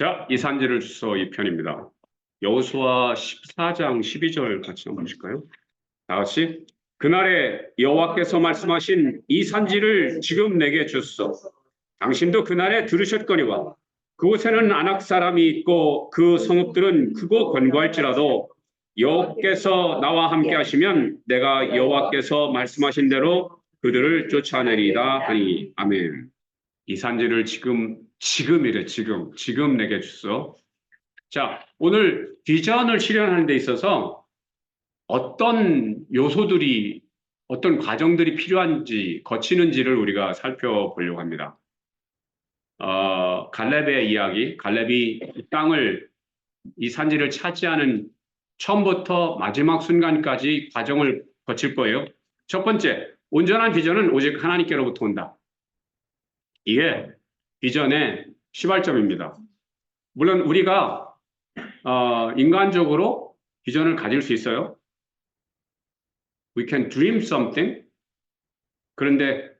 자, 이산지를 주소 2편입니다. 여호수아 14장 12절 같이 한번 보실까요? 다 같이. 그날에 여호와께서 말씀하신 이 산지를 지금 내게 주소서. 당신도 그날에 들으셨거니와 그곳에는 아낙 사람이 있고 그 성읍들은 크고 견고할지라도 여호와께서 나와 함께 하시면 내가 여호와께서 말씀하신 대로 그들을 쫓아내리이다 하니. 아멘. 이 산지를 지금 내게 주소. 자, 오늘 비전을 실현하는 데 있어서 어떤 요소들이, 어떤 과정들이 필요한지, 거치는지를 우리가 살펴보려고 합니다. 갈렙의 이야기, 갈렙이 이 산지를 차지하는 처음부터 마지막 순간까지 과정을 거칠 거예요. 첫 번째, 온전한 비전은 오직 하나님께로부터 온다. 이게 비전의 시발점입니다. 물론 우리가 인간적으로 비전을 가질 수 있어요. We can dream something. 그런데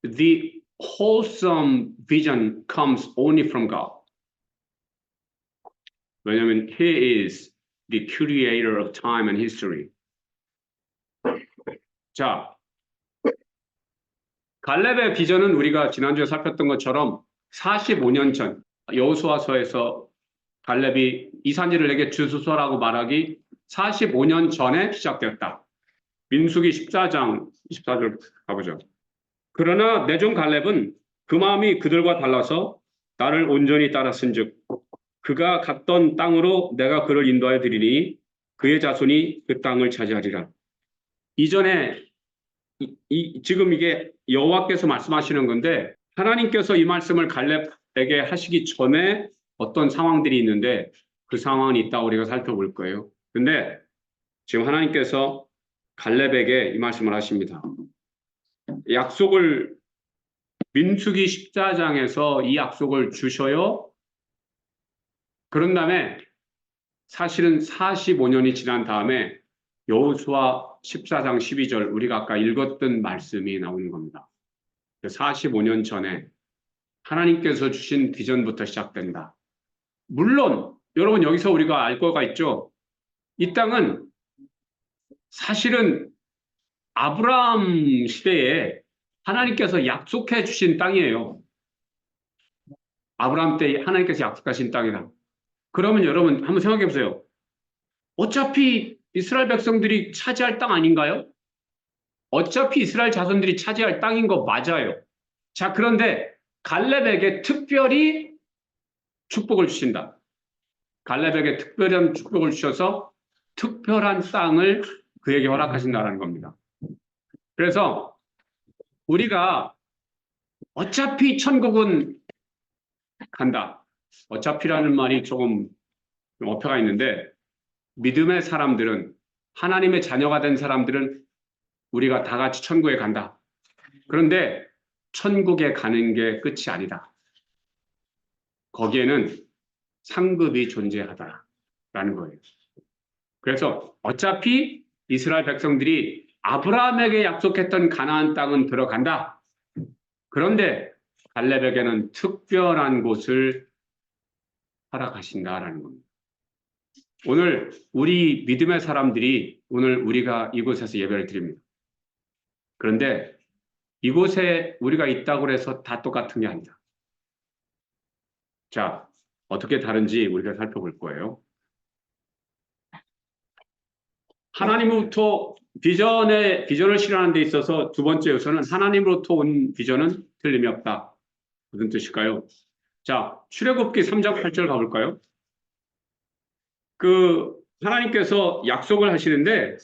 the wholesome vision comes only from God. 왜냐하면 He is the creator of time and history. 자, 갈렙의 비전은 우리가 지난주에 살폈던 것처럼 45년 전 여호수아서에서 갈렙이 이 산지를 내게 주소서라고 말하기 45년 전에 시작되었다. 민수기 14장 24절 가보죠. 그러나 내 종 갈렙은 그 마음이 그들과 달라서 나를 온전히 따랐은즉 그가 갔던 땅으로 내가 그를 인도하여 드리니 그의 자손이 그 땅을 차지하리라. 이전에 지금 이게 여호와께서 말씀하시는 건데 하나님께서 이 말씀을 갈렙에게 하시기 전에 어떤 상황들이 있는데 그 상황이 있다 우리가 살펴볼 거예요. 근데 지금 하나님께서 갈렙에게 이 말씀을 하십니다. 약속을 민수기 14장에서 이 약속을 주셔요. 그런 다음에 사실은 45년이 지난 다음에 여호수아 14장 12절 우리가 아까 읽었던 말씀이 나오는 겁니다. 45년 전에 하나님께서 주신 비전부터 시작된다. 물론 여러분 여기서 우리가 알 거가 있죠. 이 땅은 사실은 아브라함 시대에 하나님께서 약속해 주신 땅이에요. 아브라함 때 하나님께서 약속하신 땅이다. 그러면 여러분 한번 생각해 보세요. 어차피 이스라엘 백성들이 차지할 땅 아닌가요? 어차피 이스라엘 자손들이 차지할 땅인 거 맞아요. 자, 그런데 갈렙에게 특별히 축복을 주신다. 갈렙에게 특별한 축복을 주셔서 특별한 땅을 그에게 허락하신다는 겁니다. 그래서 우리가 어차피 천국은 간다. 어차피라는 말이 조금 어폐가 있는데 믿음의 사람들은 하나님의 자녀가 된 사람들은 우리가 다 같이 천국에 간다. 그런데 천국에 가는 게 끝이 아니다. 거기에는 상급이 존재하다라는 거예요. 그래서 어차피 이스라엘 백성들이 아브라함에게 약속했던 가나안 땅은 들어간다. 그런데 갈렙에게는 특별한 곳을 허락하신다라는 겁니다. 오늘 우리 믿음의 사람들이 오늘 우리가 이곳에서 예배를 드립니다. 그런데 이곳에 우리가 있다고 해서 다 똑같은 게 아니다. 자, 어떻게 다른지 우리가 살펴볼 거예요. 하나님으로부터 비전을 실현하는 데 있어서 두 번째 요소는 하나님으로부터 온 비전은 틀림이 없다. 무슨 뜻일까요? 자, 출애굽기 3장 8절 가볼까요? 하나님께서 약속을 하시는데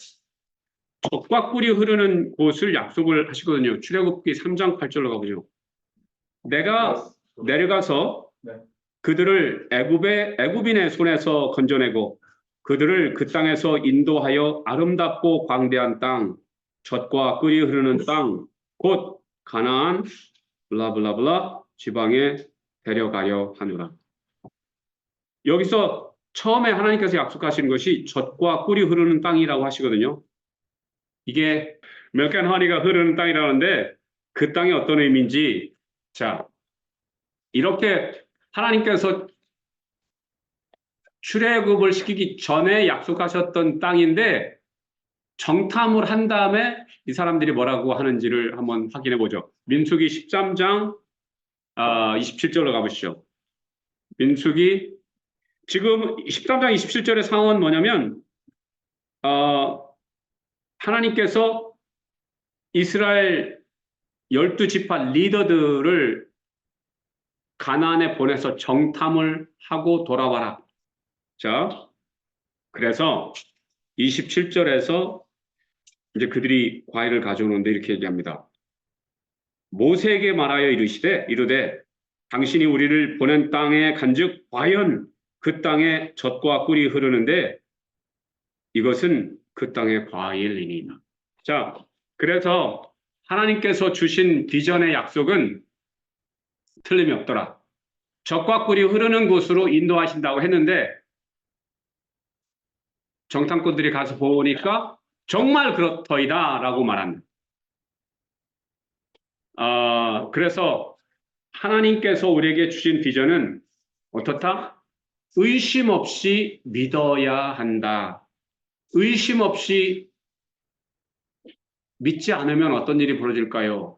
젖과 꿀이 흐르는 곳을 약속을 하시거든요. 출애굽기 3장 8절로 가보죠. 내가 내려가서 그들을 애굽인의 손에서 건져내고 그들을 그 땅에서 인도하여 아름답고 광대한 땅, 젖과 꿀이 흐르는 땅, 곧 가나안 블라블라블라 지방에 데려가려 하노라. 여기서 처음에 하나님께서 약속하신 것이 젖과 꿀이 흐르는 땅이라고 하시거든요. 이게 milk and honey가 흐르는 땅이라는데 그 땅이 어떤 의미인지, 자, 이렇게 하나님께서 출애굽을 시키기 전에 약속하셨던 땅인데 정탐을 한 다음에 이 사람들이 뭐라고 하는지를 한번 확인해 보죠. 민수기 13장 27절로 가보시죠. 민수기 지금 13장 27절의 상황은 뭐냐면 하나님께서 이스라엘 12지파 리더들을 가나안에 보내서 정탐을 하고 돌아와라. 자, 그래서 27절에서 이제 그들이 과일을 가져오는데 이렇게 얘기합니다. 모세에게 말하여 이르되 당신이 우리를 보낸 땅에 간즉 과연 그 땅에 젖과 꿀이 흐르는데 이것은 그 땅의 과일이니이다. 자, 그래서 하나님께서 주신 비전의 약속은 틀림이 없더라. 젖과 꿀이 흐르는 곳으로 인도하신다고 했는데 정탐꾼들이 가서 보니까 정말 그렇더이다라고 말합니다. 그래서 하나님께서 우리에게 주신 비전은 어떻다? 의심 없이 믿어야 한다. 의심 없이 믿지 않으면 어떤 일이 벌어질까요?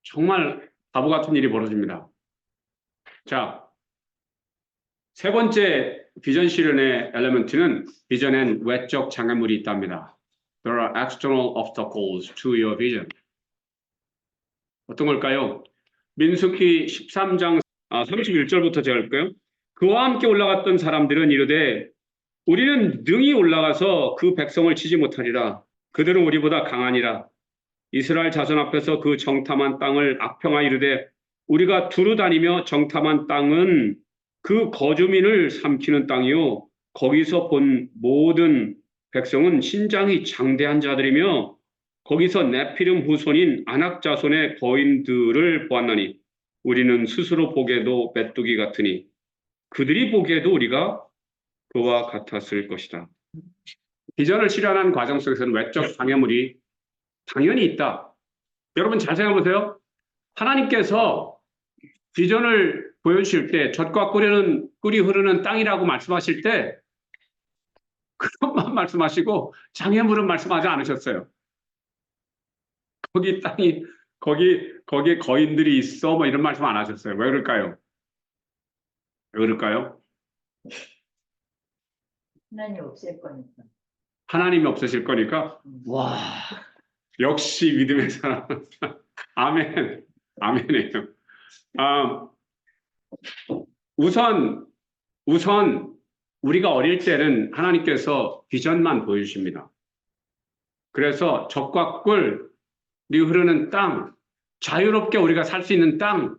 정말 바보 같은 일이 벌어집니다. 자, 세 번째 비전 실현의 엘리먼트는 비전엔 외적 장애물이 있답니다. There are external obstacles to your vision. 어떤 걸까요? 민수기 13장 31절부터 제가 할까요? 그와 함께 올라갔던 사람들은 이르되 우리는 능히 올라가서 그 백성을 치지 못하리라. 그들은 우리보다 강하니라. 이스라엘 자손 앞에서 그 정탐한 땅을 악평하 이르되 우리가 두루 다니며 정탐한 땅은 그 거주민을 삼키는 땅이요 거기서 본 모든 백성은 신장이 장대한 자들이며 거기서 네피림 후손인 아낙 자손의 거인들을 보았나니 우리는 스스로 보기에도 메뚜기 같으니 그들이 보기에도 우리가 그와 같았을 것이다. 비전을 실현하는 과정 속에서는 외적 장애물이 당연히 있다. 여러분 잘 생각해 보세요. 하나님께서 비전을 보여주실 때 젖과 꿀이 흐르는 땅이라고 말씀하실 때 그것만 말씀하시고 장애물은 말씀하지 않으셨어요. 거기 땅이 거기에 거인들이 있어 뭐 이런 말씀 안 하셨어요. 왜 그럴까요? 왜 그럴까요? 하나님 없을 거니까. 하나님이 없으실 거니까. 와, 역시 믿음의 사람. 아멘. 아멘이에요. 우선 우리가 어릴 때는 하나님께서 비전만 보여주십니다. 그래서 젖과 꿀이 흐르는 땅, 자유롭게 우리가 살 수 있는 땅,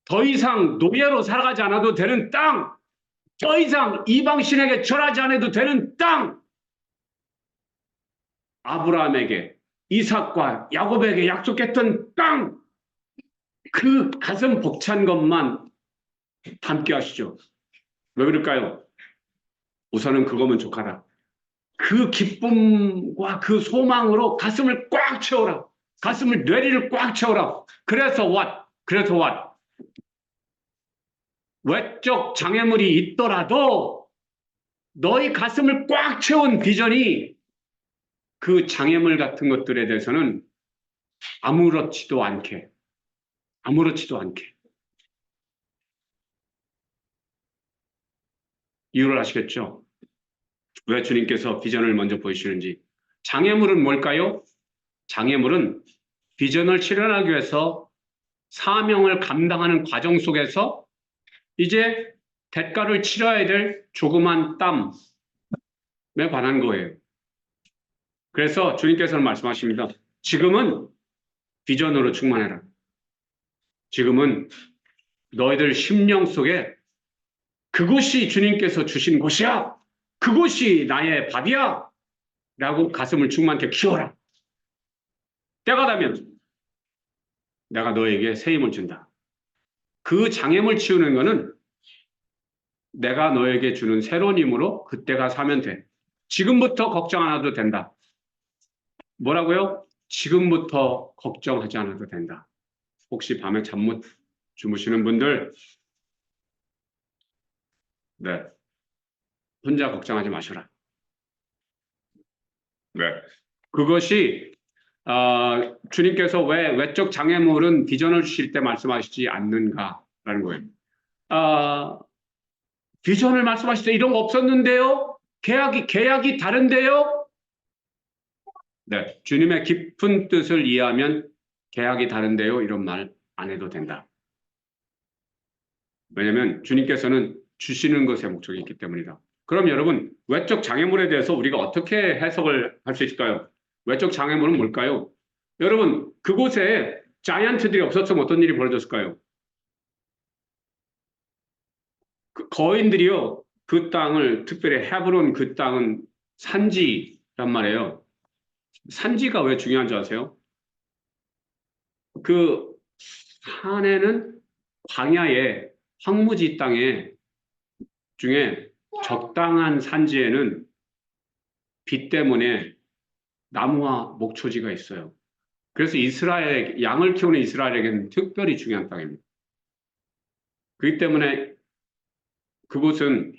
더 이상 노예로 살아가지 않아도 되는 땅, 더 이상 이방신에게 절하지 않아도 되는 땅, 아브라함에게, 이삭과 야곱에게 약속했던 땅, 그 가슴 벅찬 것만 담게 하시죠. 왜 그럴까요? 우선은 그거면 족하다. 그 기쁨과 그 소망으로 가슴을 꽉 채워라. 가슴을 뇌리를 꽉 채워라. 그래서 what? 그래서 what? 외적 장애물이 있더라도 너희 가슴을 꽉 채운 비전이 그 장애물 같은 것들에 대해서는 아무렇지도 않게 이유를 아시겠죠? 왜 주님께서 비전을 먼저 보여주시는지. 장애물은 뭘까요? 장애물은 비전을 실현하기 위해서 사명을 감당하는 과정 속에서 이제 대가를 치러야 될 조그만 땀에 관한 거예요. 그래서 주님께서는 말씀하십니다. 지금은 비전으로 충만해라. 지금은 너희들 심령 속에 그곳이 주님께서 주신 곳이야. 그곳이 나의 밥이야. 라고 가슴을 충만케 키워라. 때가 되면 내가 너에게 새 힘을 준다. 그 장애물 치우는 거는 내가 너에게 주는 새로운 힘으로 그때가 사면 돼. 지금부터 걱정 안 해도 된다. 뭐라고요? 지금부터 걱정하지 않아도 된다. 혹시 밤에 잠 못 주무시는 분들 네. 혼자 걱정하지 마셔라. 네. 그것이 주님께서 왜 외적 장애물은 비전을 주실 때 말씀하시지 않는가라는 거예요. 아, 비전을 말씀하실 때 이런 거 없었는데요? 계약이 다른데요? 네. 주님의 깊은 뜻을 이해하면 계약이 다른데요? 이런 말 안 해도 된다. 왜냐하면 주님께서는 주시는 것에 목적이 있기 때문이다. 그럼 여러분, 외적 장애물에 대해서 우리가 어떻게 해석을 할 수 있을까요? 외적 장애물은 뭘까요? 여러분, 그곳에 자이언트들이 없었으면 어떤 일이 벌어졌을까요? 그 거인들이요, 그 땅을, 특별히 헤브론 그 땅은 산지란 말이에요. 산지가 왜 중요한 줄 아세요? 그 산에는 광야에, 황무지 땅에 중에 적당한 산지에는 빛 때문에 나무와 목초지가 있어요. 그래서 양을 키우는 이스라엘에게는 특별히 중요한 땅입니다. 그렇기 때문에 그곳은,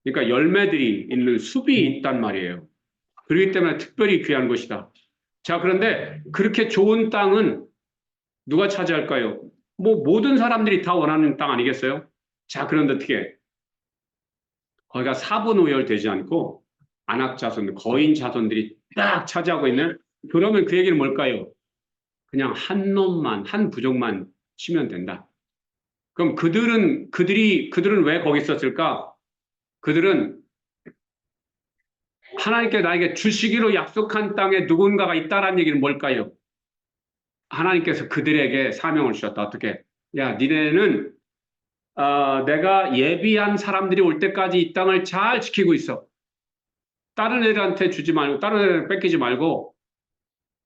그러니까 열매들이 있는 숲이 있단 말이에요. 그렇기 때문에 특별히 귀한 곳이다. 자, 그런데 그렇게 좋은 땅은 누가 차지할까요? 뭐 모든 사람들이 다 원하는 땅 아니겠어요? 자, 그런데 어떻게 거기가 사분오열되지 않고 안악자손, 거인 자손들이 딱 차지하고 있는, 그러면 그 얘기는 뭘까요? 그냥 한 놈만, 한 부족만 치면 된다. 그럼 그들은 왜 거기 있었을까? 그들은 하나님께 나에게 주시기로 약속한 땅에 누군가가 있다라는 얘기는 뭘까요? 하나님께서 그들에게 사명을 주셨다. 어떻게? 야, 니네는 내가 예비한 사람들이 올 때까지 이 땅을 잘 지키고 있어. 다른 애들한테 주지 말고, 다른 애들 뺏기지 말고,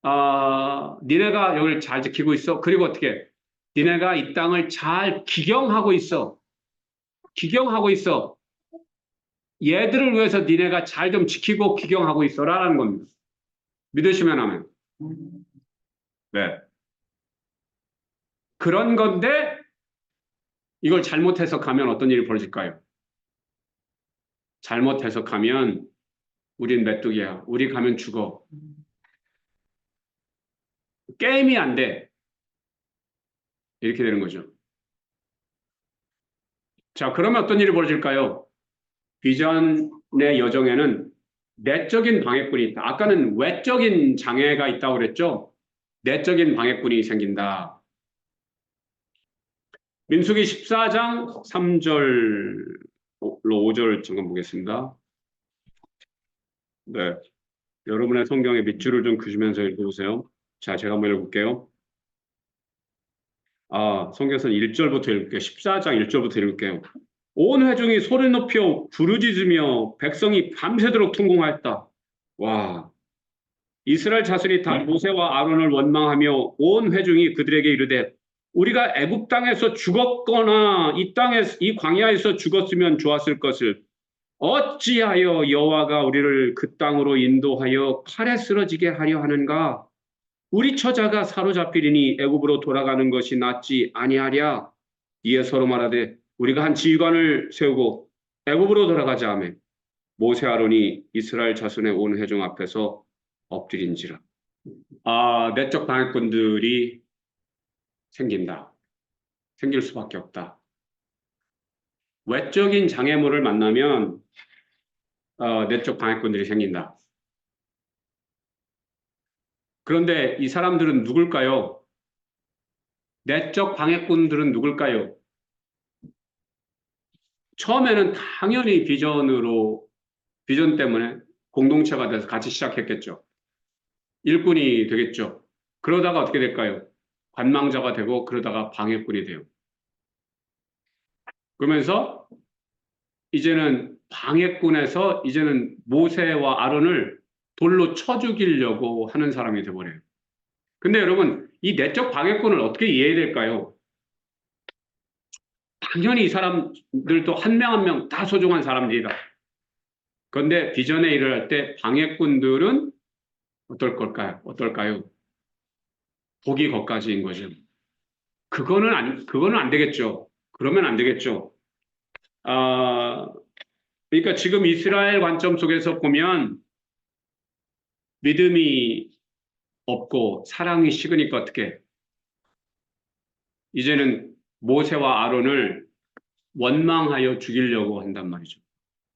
니네가 여기를 잘 지키고 있어. 그리고 어떻게? 니네가 이 땅을 잘 기경하고 있어. 기경하고 있어. 얘들을 위해서 니네가 잘 좀 지키고 기경하고 있어라라는 겁니다. 믿으시면 하면. 네. 그런 건데 이걸 잘못 해석하면 어떤 일이 벌어질까요? 잘못 해석하면 우린 메뚜기야. 우리 가면 죽어. 게임이 안 돼. 이렇게 되는 거죠. 자, 그러면 어떤 일이 벌어질까요? 비전의 여정에는 내적인 방해꾼이 있다. 아까는 외적인 장애가 있다고 그랬죠? 내적인 방해꾼이 생긴다. 민수기 14장 3절로 5절 잠깐 보겠습니다. 네. 여러분의 성경에 밑줄을 좀 그으시면서 읽어보세요. 자, 제가 한번 읽어볼게요. 성경에서는 1절부터 읽을게요. 14장 1절부터 읽을게요. 온 회중이 소리 높여 부르짖으며 백성이 밤새도록 통곡하였다. 와, 이스라엘 자손이 다 모세와 아론을 원망하며 온 회중이 그들에게 이르되 우리가 애굽 땅에서 죽었거나 이 광야에서 죽었으면 좋았을 것을 어찌하여 여호와가 우리를 그 땅으로 인도하여 칼에 쓰러지게 하려 하는가? 우리 처자가 사로잡히리니 애굽으로 돌아가는 것이 낫지 아니하랴. 이에 서로 말하되 우리가 한 지휘관을 세우고 애굽으로 돌아가자 하며 모세 아론이 이스라엘 자손의 온 회중 앞에서 엎드린지라. 내적 방해꾼들이 생긴다. 생길 수밖에 없다. 외적인 장애물을 만나면 내적 방해꾼들이 생긴다. 그런데 이 사람들은 누굴까요? 내적 방해꾼들은 누굴까요? 처음에는 당연히 비전 때문에 공동체가 돼서 같이 시작했겠죠. 일꾼이 되겠죠. 그러다가 어떻게 될까요? 관망자가 되고 그러다가 방해꾼이 돼요. 그러면서 이제는 방해꾼에서 이제는 모세와 아론을 돌로 쳐 죽이려고 하는 사람이 되어버려요. 근데 여러분, 이 내적 방해꾼을 어떻게 이해해야 될까요? 당연히 이 사람들도 한 명 한 명 다 소중한 사람들이다. 그런데 비전의 일을 할 때 방해꾼들은 어떨까요? 복이 거까지인 거죠. 그거는 안 되겠죠. 그러면 안 되겠죠. 아, 그러니까 지금 이스라엘 관점 속에서 보면 믿음이 없고 사랑이 식으니까 어떻게? 이제는 모세와 아론을 원망하여 죽이려고 한단 말이죠.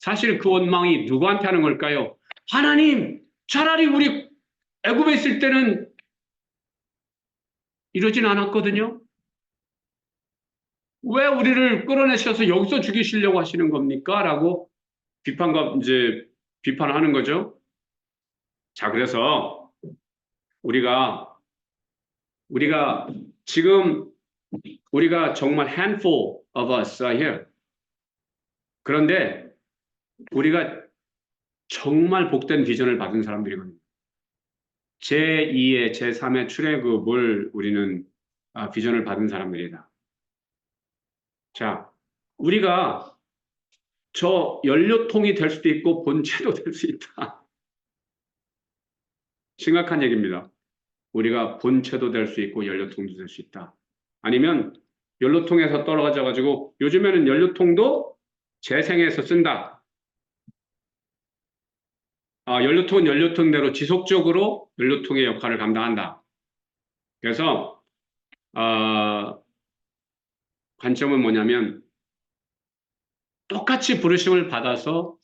사실 그 원망이 누구한테 하는 걸까요? 하나님, 차라리 우리 애굽에 있을 때는 이러진 않았거든요. 왜 우리를 끌어내셔서 여기서 죽이시려고 하시는 겁니까? 라고 비판하는 거죠. 자, 그래서 우리가 지금 우리가 정말 handful of us are here. 그런데 우리가 정말 복된 비전을 받은 사람들이거든요. 제2의 제3의 출애굽을 우리는 비전을 받은 사람들이다. 자, 우리가 저 연료통이 될 수도 있고 본체도 될 수 있다. 심각한 얘기입니다. 우리가 본체도 될 수 있고 연료통도 될 수 있다. 아니면 연료통에서 떨어져 가지고 요즘에는 연료통도 재생해서 쓴다. 연료통은 연료통대로 지속적으로 연료통의 역할을 감당한다. 그래서 관점은 뭐냐면 똑같이 부르심을 받아서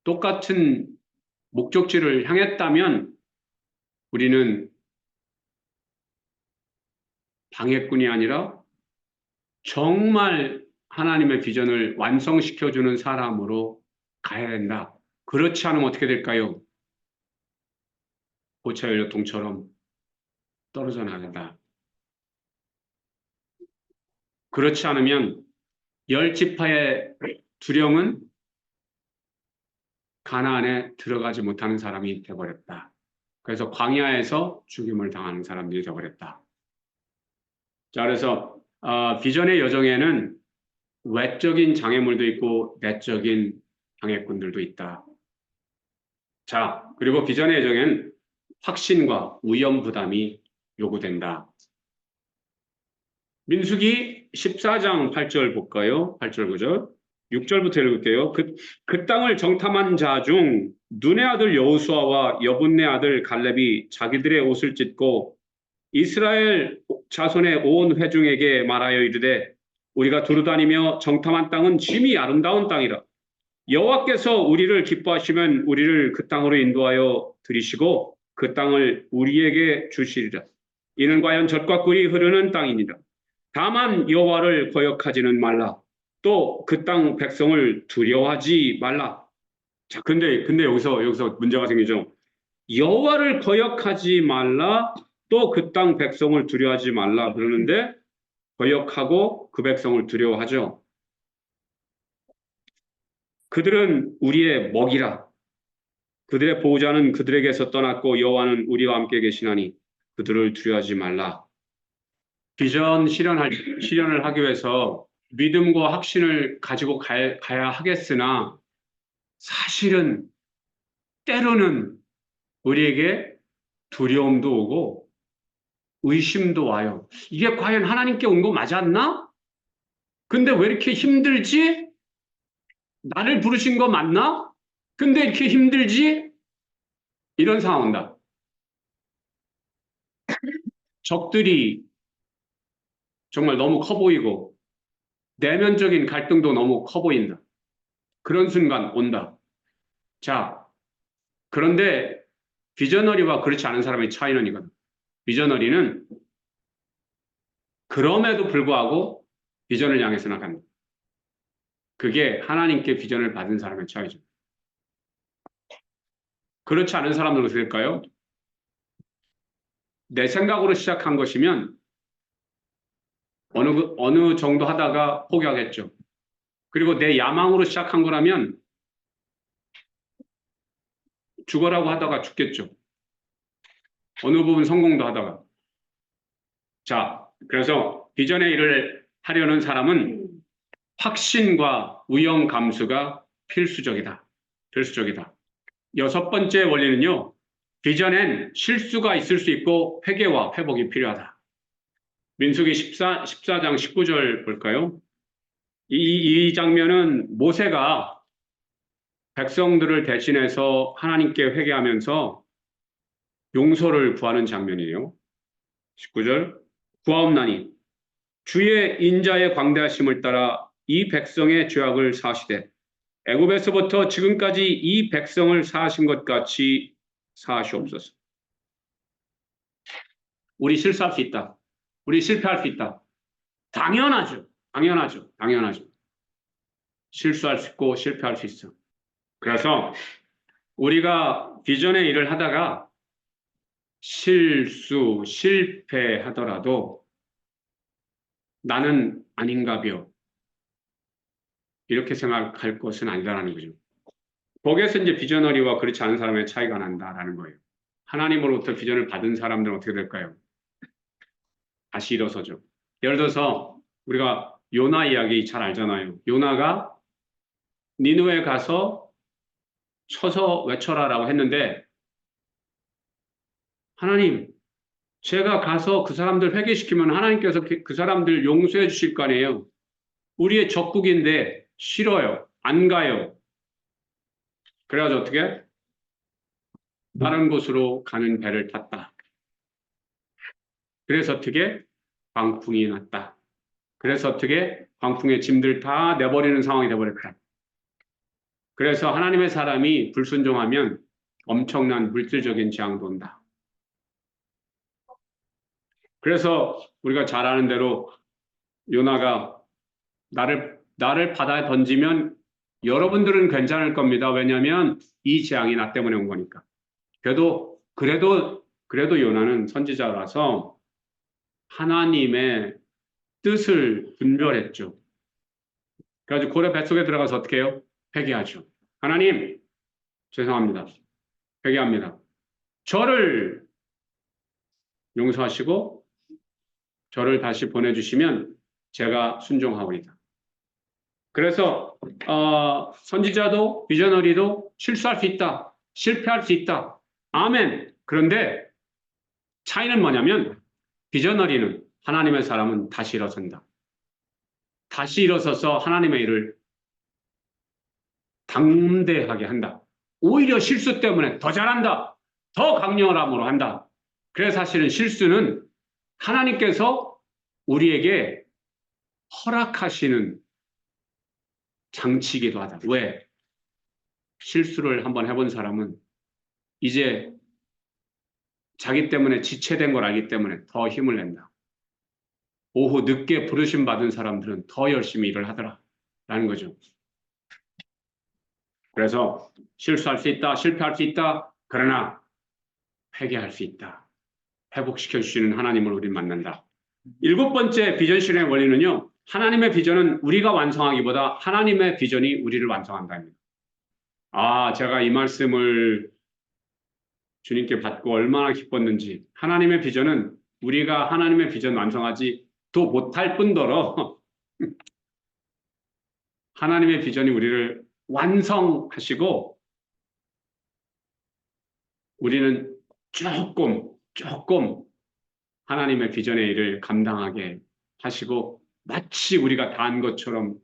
똑같은 목적지를 향했다면 우리는 방해꾼이 아니라 정말 하나님의 비전을 완성시켜주는 사람으로 가야 된다. 그렇지 않으면 어떻게 될까요? 고차 연료통처럼 떨어져 나간다. 그렇지 않으면 10지파의 두령은 가나안에 들어가지 못하는 사람이 되어버렸다. 그래서 광야에서 죽임을 당하는 사람들이 되어버렸다. 자, 그래서 비전의 여정에는 외적인 장애물도 있고 내적인 방해꾼들도 있다. 자, 그리고 비전의 여정엔 확신과 위험 부담이 요구된다. 민수기 14장 8절 볼까요? 8절 9절. 6절부터 읽을게요. 그 땅을 정탐한 자 중 눈의 아들 여호수아와 여분네 아들 갈렙이 자기들의 옷을 찢고 이스라엘 자손의 온 회중에게 말하여 이르되 우리가 두루다니며 정탐한 땅은 심히 아름다운 땅이라. 여호와께서 우리를 기뻐하시면 우리를 그 땅으로 인도하여 들이시고 그 땅을 우리에게 주시리라. 이는 과연 젖과 꿀이 흐르는 땅이니라. 다만 여호와를 거역하지는 말라. 또 그 땅 백성을 두려워하지 말라. 자, 근데 여기서 문제가 생기죠. 여호와를 거역하지 말라. 또 그 땅 백성을 두려워하지 말라 그러는데 거역하고 그 백성을 두려워하죠. 그들은 우리의 먹이라. 그들의 보호자는 그들에게서 떠났고 여호와는 우리와 함께 계시나니 그들을 두려워하지 말라. 비전 실현을 하기 위해서 믿음과 확신을 가지고 가야 하겠으나 사실은 때로는 우리에게 두려움도 오고 의심도 와요. 이게 과연 하나님께 온 거 맞았나? 근데 왜 이렇게 힘들지? 나를 부르신 거 맞나? 근데 이렇게 힘들지? 이런 상황 온다. 적들이 정말 너무 커 보이고 내면적인 갈등도 너무 커 보인다. 그런 순간 온다. 자, 그런데 비저너리와 그렇지 않은 사람의 차이는 이거다. 비저너리는 그럼에도 불구하고 비전을 향해서 나간다. 그게 하나님께 비전을 받은 사람의 차이죠. 그렇지 않은 사람들은 어떻게 될까요? 내 생각으로 시작한 것이면 어느 정도 하다가 포기하겠죠. 그리고 내 야망으로 시작한 거라면 죽어라고 하다가 죽겠죠. 어느 부분 성공도 하다가. 자, 그래서 비전의 일을 하려는 사람은 확신과 위험 감수가 필수적이다. 필수적이다. 6번째 원리는요. 비전엔 실수가 있을 수 있고 회개와 회복이 필요하다. 민수기 14장 19절 볼까요? 이 장면은 모세가 백성들을 대신해서 하나님께 회개하면서 용서를 구하는 장면이에요. 19절 구하옵나니 주의 인자의 광대하심을 따라 이 백성의 죄악을 사하시되 애굽에서부터 지금까지 이 백성을 사하신 것 같이 사하시옵소서. 우리 실수할 수 있다. 우리 실패할 수 있다. 당연하죠. 당연하죠. 당연하죠. 실수할 수 있고 실패할 수 있어. 그래서 우리가 비전의 일을 하다가 실패하더라도 나는 아닌가벼. 이렇게 생각할 것은 아니다라는 거죠. 거기에서 이제 비전너리와 그렇지 않은 사람의 차이가 난다라는 거예요. 하나님으로부터 비전을 받은 사람들은 어떻게 될까요? 다시 일어서죠. 예를 들어서 우리가 요나 이야기 잘 알잖아요. 요나가 니느웨 가서 쳐서 외쳐라라고 했는데 하나님, 제가 가서 그 사람들 회개시키면 하나님께서 그 사람들 용서해 주실 거 아니에요. 우리의 적국인데 싫어요. 안 가요. 그래가지고 어떻게? 다른 곳으로 가는 배를 탔다. 그래서 어떻게? 광풍이 났다. 그래서 어떻게? 광풍의 짐들 다 내버리는 상황이 되어버렸다. 그래서 하나님의 사람이 불순종하면 엄청난 물질적인 재앙도 온다. 그래서 우리가 잘 아는 대로 요나가 나를 바다에 던지면 여러분들은 괜찮을 겁니다. 왜냐하면 이 재앙이 나 때문에 온 거니까. 그래도 요나는 선지자라서 하나님의 뜻을 분별했죠. 그래가지고 고래 뱃속에 들어가서 어떻게 해요? 회개하죠. 하나님, 죄송합니다. 회개합니다. 저를 용서하시고 저를 다시 보내주시면 제가 순종하오리다. 그래서 선지자도 비저너리도 실수할 수 있다. 실패할 수 있다. 아멘. 그런데 차이는 뭐냐면 비저너리는 하나님의 사람은 다시 일어선다. 다시 일어서서 하나님의 일을 담대하게 한다. 오히려 실수 때문에 더 잘한다. 더 강렬함으로 한다. 그래서 사실은 실수는 하나님께서 우리에게 허락하시는 장치이기도 하다. 왜? 실수를 한번 해본 사람은 이제 자기 때문에 지체된 걸 알기 때문에 더 힘을 낸다. 오후 늦게 부르심 받은 사람들은 더 열심히 일을 하더라. 라는 거죠. 그래서 실수할 수 있다. 실패할 수 있다. 그러나 회개할 수 있다. 회복시켜 주시는 하나님을 우리는 만난다. 7번째 비전 실현의 원리는요. 하나님의 비전은 우리가 완성하기보다 하나님의 비전이 우리를 완성한다입니다. 제가 이 말씀을 주님께 받고 얼마나 기뻤는지. 하나님의 비전은 우리가 하나님의 비전 완성하지 도 못할 뿐더러 하나님의 비전이 우리를 완성하시고 우리는 조금 하나님의 비전의 일을 감당하게 하시고 마치 우리가 다 한 것처럼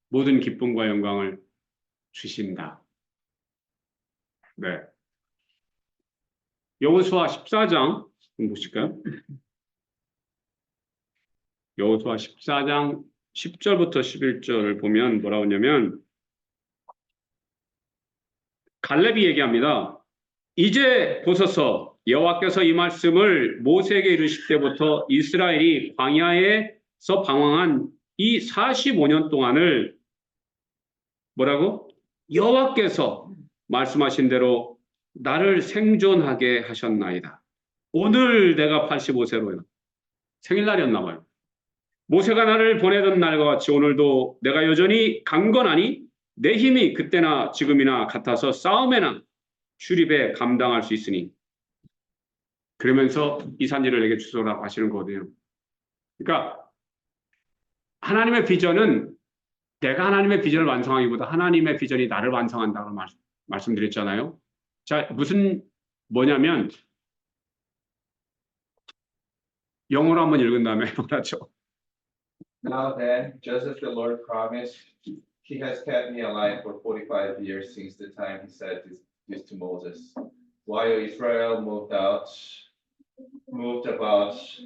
모든 기쁨과 영광을 주신다. 네. 여호수아 14장 보실까요? 여호수아 14장 10절부터 11절을 보면 뭐라고 하냐면 갈렙이 얘기합니다. 이제 보소서 여호와께서 이 말씀을 모세에게 이르실 때부터 이스라엘이 광야에서 방황한 이 45년 동안을 뭐라고? 여호와께서 말씀하신 대로 나를 생존하게 하셨나이다. 오늘 내가 85세로요. 생일날이었나 봐요. 모세가 나를 보내던 날과 같이 오늘도 내가 여전히 강건하니 내 힘이 그때나 지금이나 같아서 싸움에나 출입에 감당할 수 있으니 그러면서 이 산지를 내게 주소라고 하시는 거거든요. 그러니까 하나님의 비전은 내가 하나님의 비전을 완성하기보다 하나님의 비전이 나를 완성한다고 말씀드렸잖아요. 자, 뭐냐면 영어로 한번 읽은 다음에 뭐라죠? Now then, just as the Lord promised, he has kept me alive for 45 years since the time he said this to Moses. While Israel moved about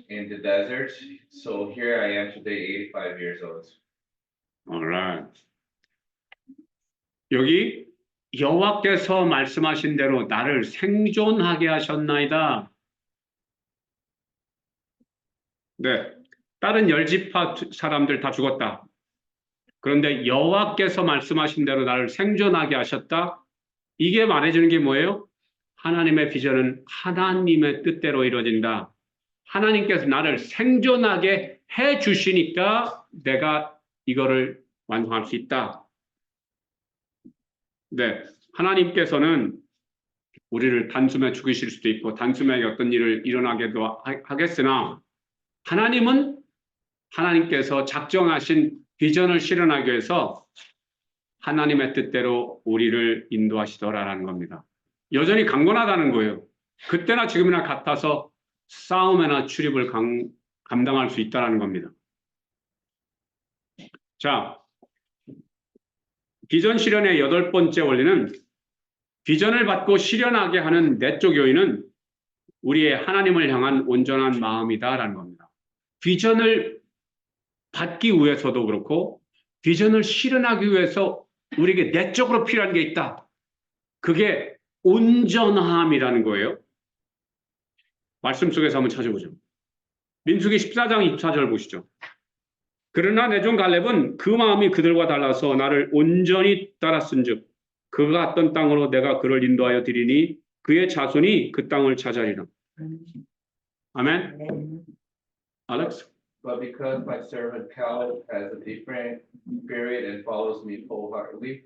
in the desert, so here I am today, 85 years old. Alright. 여기 여호와께서 말씀하신 대로 나를 생존하게 하셨나이다. 네, 다른 10지파 사람들 다 죽었다. 그런데 여호와께서 말씀하신 대로 나를 생존하게 하셨다. 이게 말해주는 게 뭐예요? 하나님의 비전은 하나님의 뜻대로 이루어진다. 하나님께서 나를 생존하게 해 주시니까 내가 이거를 완성할 수 있다. 네, 하나님께서는 우리를 단숨에 죽이실 수도 있고 단숨에 어떤 일을 일어나게도 하겠으나 하나님은 하나님께서 작정하신 비전을 실현하기 위해서 하나님의 뜻대로 우리를 인도하시더라라는 겁니다. 여전히 강건하다는 거예요. 그때나 지금이나 같아서 싸움이나 출입을 감당할 수 있다는 겁니다. 자, 비전 실현의 8번째 원리는 비전을 받고 실현하게 하는 내적 요인은 우리의 하나님을 향한 온전한 마음이다라는 겁니다. 비전을 받기 위해서도 그렇고 비전을 실현하기 위해서 우리에게 내적으로 필요한 게 있다. 그게 온전함이라는 거예요. 말씀 속에서 한번 찾아보죠. 민수기 14장 24절 보시죠. 그러나 내 종 갈렙은 그 마음이 그들과 달라서 나를 온전히 따랐은즉 그가 갔던 땅으로 내가 그를 인도하여 드리니 그의 자손이 그 땅을 차지하리라. 아멘. 네. 알렉스. But because my servant Caleb has a different spirit and follows me wholeheartedly,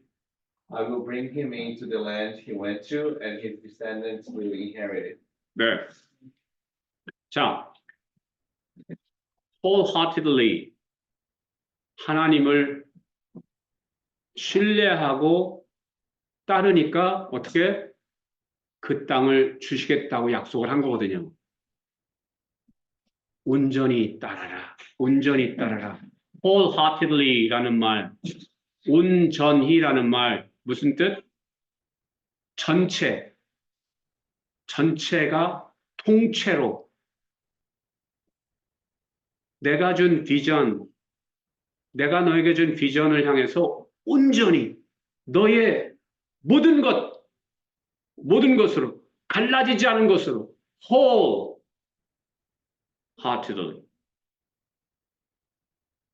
I will bring him into the land he went to, and his descendants will inherit it. 네. 자, wholeheartedly 하나님을 신뢰하고 따르니까 어떻게 그 땅을 주시겠다고 약속을 한 거거든요. 온전히 따라라. 온전히 따라라. wholeheartedly라는 말, 온전히라는 말 무슨 뜻? 전체가 통째로 내가 준 비전, 내가 너에게 준 비전을 향해서 온전히 너의 모든 것으로 갈라지지 않은 것으로 wholeheartedly.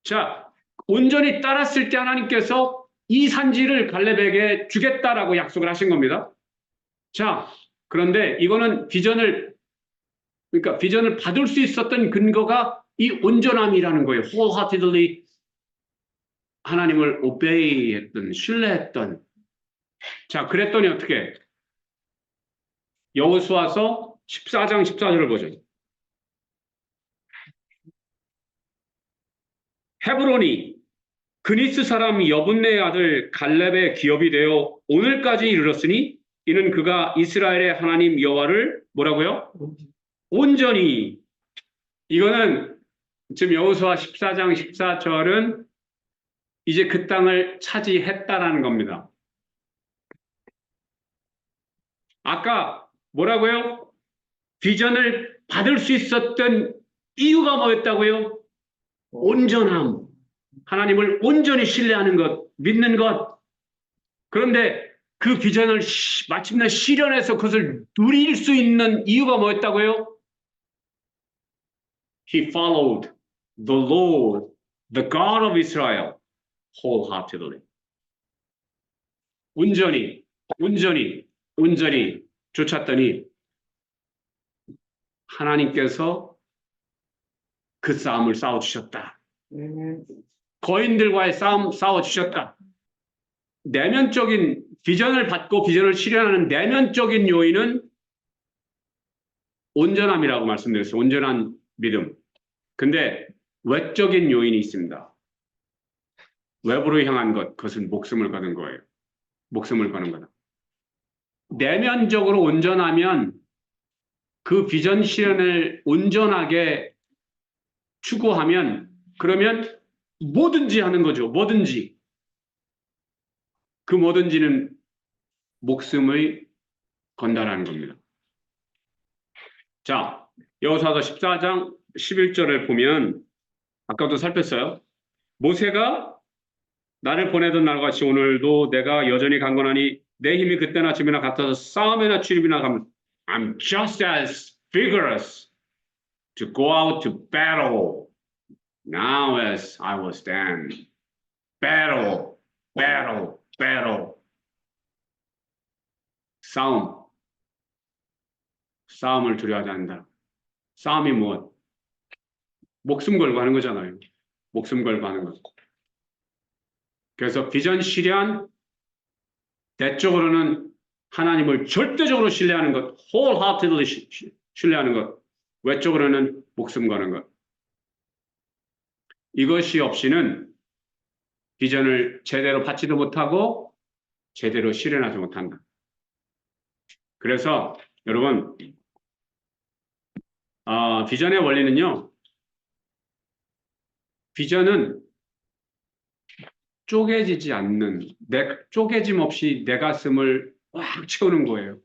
자, 온전히 따랐을 때 하나님께서 이 산지를 갈렙에게 주겠다라고 약속을 하신 겁니다. 자, 그런데 이거는 비전을 받을 수 있었던 근거가 이 온전함이라는 거예요. wholeheartedly 하나님을 obey했던, 신뢰했던. 자, 그랬더니 어떻게? 여호수아서 14장 14절을 보죠. 헤브론이 그니스 사람 여분네의 아들 갈렙의 기업이 되어 오늘까지 이르렀으니 이는 그가 이스라엘의 하나님 여호와를 뭐라고요? 온전히. 이거는 지금 여호수아 14장 14절은 이제 그 땅을 차지했다라는 겁니다. 아까 뭐라고요? 비전을 받을 수 있었던 이유가 뭐였다고요? 온전함. 하나님을 온전히 신뢰하는 것, 믿는 것. 그런데 그 비전을 마침내 실현해서 그것을 누릴 수 있는 이유가 뭐였다고요? He followed the Lord, the God of Israel, wholeheartedly. 온전히 쫓았더니 하나님께서 그 싸움을 싸워주셨다. 거인들과의 싸움 싸워주셨다. 내면적인 비전을 받고 비전을 실현하는 내면적인 요인은 온전함이라고 말씀드렸어요. 온전한 믿음. 근데 외적인 요인이 있습니다. 외부로 향한 것, 그것은 목숨을 거는 거예요. 목숨을 거는 거다. 내면적으로 온전하면 그 비전 실현을 온전하게 추구하면 그러면 뭐든지 하는 거죠. 뭐든지. 그 뭐든지는 목숨의 건다라는 겁니다. 자, 여호수아서 14장 11절을 보면 아까도 살폈어요. 모세가 나를 보내던 날과 같이 오늘도 내가 여전히 강건하니 내 힘이 그때나 지금이나 같아서 싸움이나 출입이나 가면 I'm just as vigorous to go out to battle now as I was then. battle, battle, battle. 싸움을 두려워하지 않는다. 싸움이 무엇? 목숨 걸고 하는 거잖아요. 목숨 걸고 하는 것. 그래서 비전 실현 내적으로는 하나님을 절대적으로 신뢰하는 것, wholeheartedly 신뢰하는 것, 외적으로는 목숨 거는 것. 이것이 없이는 비전을 제대로 받지도 못하고 제대로 실현하지 못한다. 그래서 여러분, 비전의 원리는요, 비전은 쪼개지지 않는, 쪼개짐 없이 내 가슴을 꽉 채우는 거예요.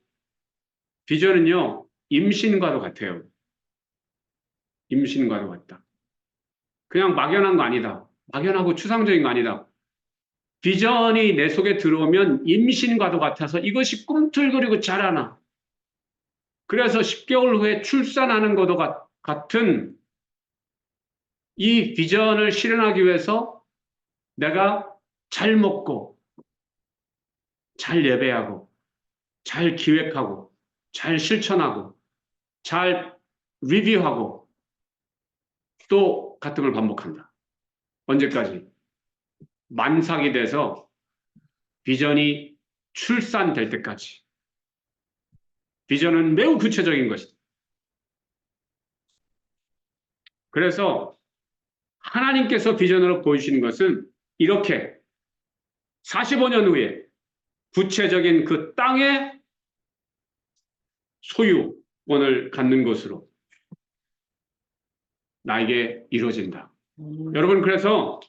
비전은요, 임신과도 같아요. 임신과도 같다. 그냥 막연한 거 아니다. 막연하고 추상적인 거 아니다. 비전이 내 속에 들어오면 임신과도 같아서 이것이 꿈틀거리고 자라나. 그래서 10개월 후에 출산하는 것도 같은 이 비전을 실현하기 위해서 내가 잘 먹고, 잘 예배하고, 잘 기획하고, 잘 실천하고, 잘 리뷰하고, 또 같은 걸 반복한다. 언제까지? 만삭이 돼서 비전이 출산될 때까지. 비전은 매우 구체적인 것이다. 그래서 하나님께서 비전으로 보여주시는 것은 이렇게 45년 후에 구체적인 그 땅의 소유권을 갖는 것으로 나에게 이루어진다. 여러분, 그래서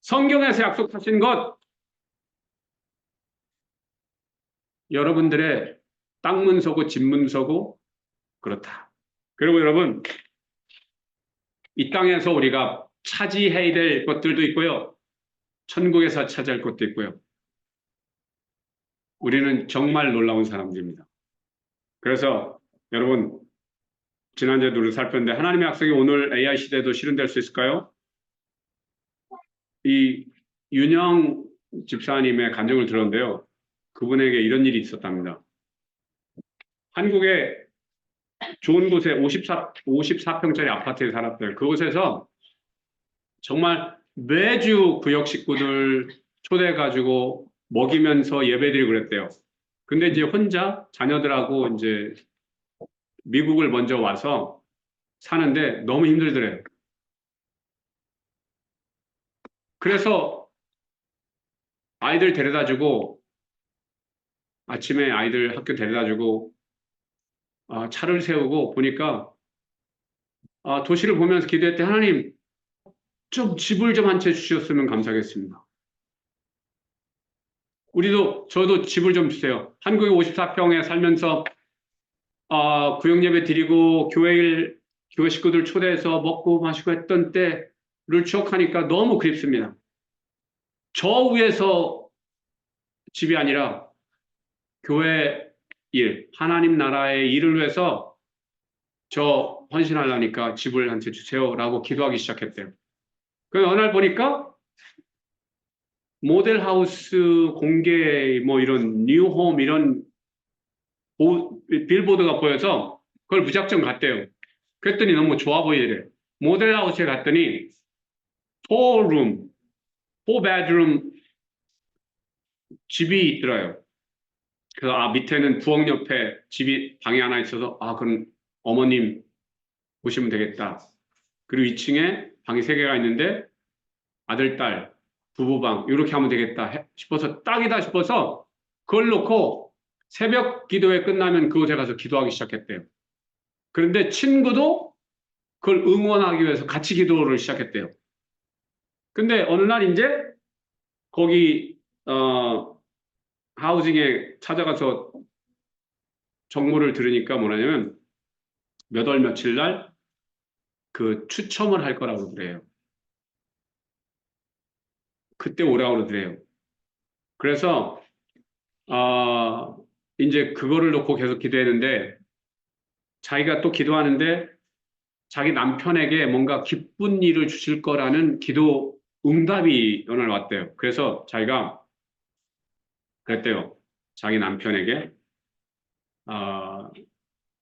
성경에서 약속하신 것, 여러분들의 땅문서고 집문서고 그렇다. 그리고 여러분, 이 땅에서 우리가 차지해야 될 것들도 있고요. 천국에서 차지할 것도 있고요. 우리는 정말 놀라운 사람들입니다. 그래서 여러분, 지난주에 누를 살폈는데 하나님의 약속이 오늘 AI 시대에도 실현될 수 있을까요? 이 윤영 집사님의 간증을 들었는데요. 그분에게 이런 일이 있었답니다. 한국의 좋은 곳에 54평짜리 아파트에 살았대요. 그곳에서 정말 매주 구역 식구들 초대해가지고 먹이면서 예배드리고 그랬대요. 근데 이제 혼자 자녀들하고 이제 미국을 먼저 와서 사는데 너무 힘들더래요. 그래서 아이들 데려다주고 아침에 아이들 학교 데려다주고 차를 세우고 보니까 도시를 보면서 기도했대. 하나님, 좀 집을 좀 한 채 주셨으면 감사하겠습니다. 저도 집을 좀 주세요. 한국에 54평에 살면서 구역 예배 드리고 교회 식구들 초대해서 먹고 마시고 했던 때를 추억하니까 너무 그립습니다. 저 위에서 집이 아니라 교회 일, 하나님 나라의 일을 위해서 저 헌신하려니까 집을 한 채 주세요라고 기도하기 시작했대요. 그래서 어느 날 보니까 모델하우스 공개 뭐 이런 뉴홈 이런 빌보드가 보여서 그걸 무작정 갔대요. 그랬더니 너무 좋아 보이래. 모델하우스에 갔더니 4룸, 4bedroom 집이 있더라요. 그래서 밑에는 부엌 옆에 집이 방이 하나 있어서 그럼 어머님 보시면 되겠다. 그리고 2층에 방이 3개가 있는데 아들, 딸, 부부방 이렇게 하면 되겠다 싶어서 딱이다 싶어서 그걸 놓고 새벽 기도회 끝나면 그곳에 가서 기도하기 시작했대요. 그런데 친구도 그걸 응원하기 위해서 같이 기도를 시작했대요. 근데 어느 날 이제 거기 하우징에 찾아가서 정보를 들으니까 뭐냐면 몇 월 며칠 날 그 추첨을 할 거라고 그래요. 그때 오라고 그래요. 그래서 이제 그거를 놓고 계속 기도했는데 자기가 또 기도하는데 자기 남편에게 뭔가 기쁜 일을 주실 거라는 기도 응답이 오늘 왔대요. 그래서 자기가 그랬대요. 자기 남편에게